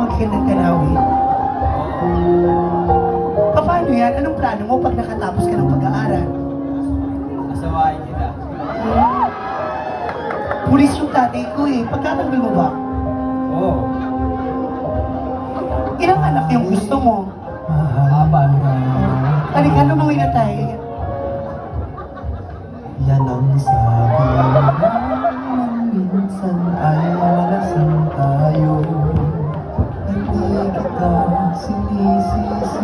magkindang tanawin? Paano yan? Anong plano mo pag nakatapos ka ng pag-aaral? Asawain kita. Pulis yung tatay ko eh. Pagkatagal mo ba? Oo. Ilang anak yung gusto mo? Apat. Halika, lumawin na tayo. Yan ang sabi minsan ay malasing tayo. Hindi kita sinisisi,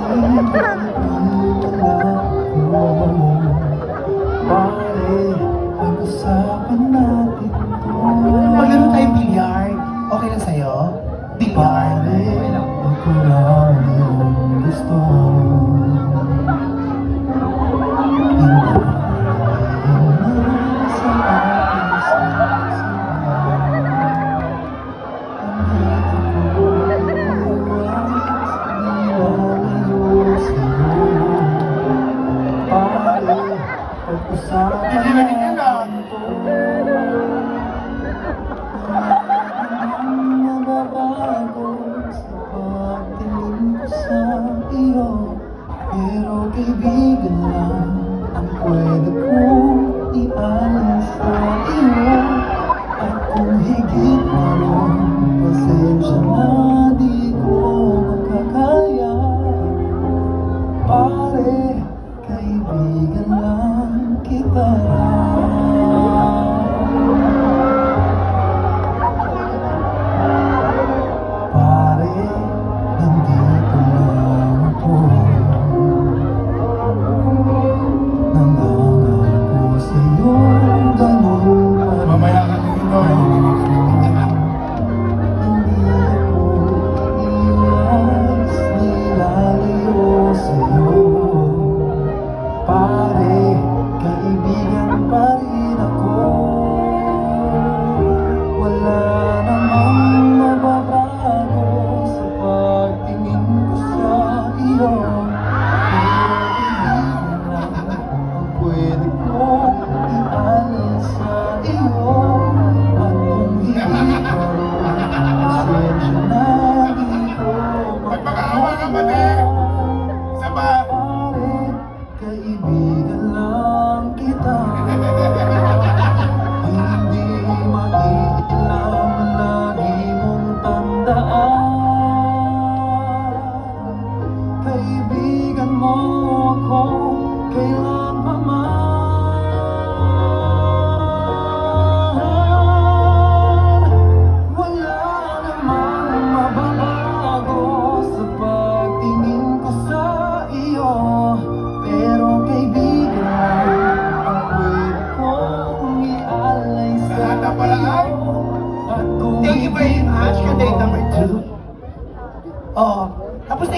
hindi wala ko. Pare, pag-usapan natin to. Maglaro tayong billiard. Okay lang sa'yo? Billiard. Pare, ako lang yung gusto. Pero kaibigan lang ang pwede kong ialis sa iyo. At kung higit pa ron, pasensya na di ko makakaya. Pare, kaibigan lang kita. Pare, nandito lang ako. Mamaya ka dito. Hindi ako iwas, nilalayo sa'yo. Pare, kaibigan pa rin ako. Wala namang mababago sa pagtingin ko sa iyo. Pwede ko ialis sa iyo. At kung hindi ko pasensya na di ko Magpakaawa ka ba, te? Saba? Pare, kaibigan lang kita. Hindi maiilam, lagi mong tandaan. Kaibigan mo ako kailan pa man. Wala namang mababago sa pagtingin ko sa iyo. Pero kaibigan lang ang pwede kong ialay sa Lahat ng paraan. iyo. At kung Thank you very much. Ka date number 2. Oo. Tapos na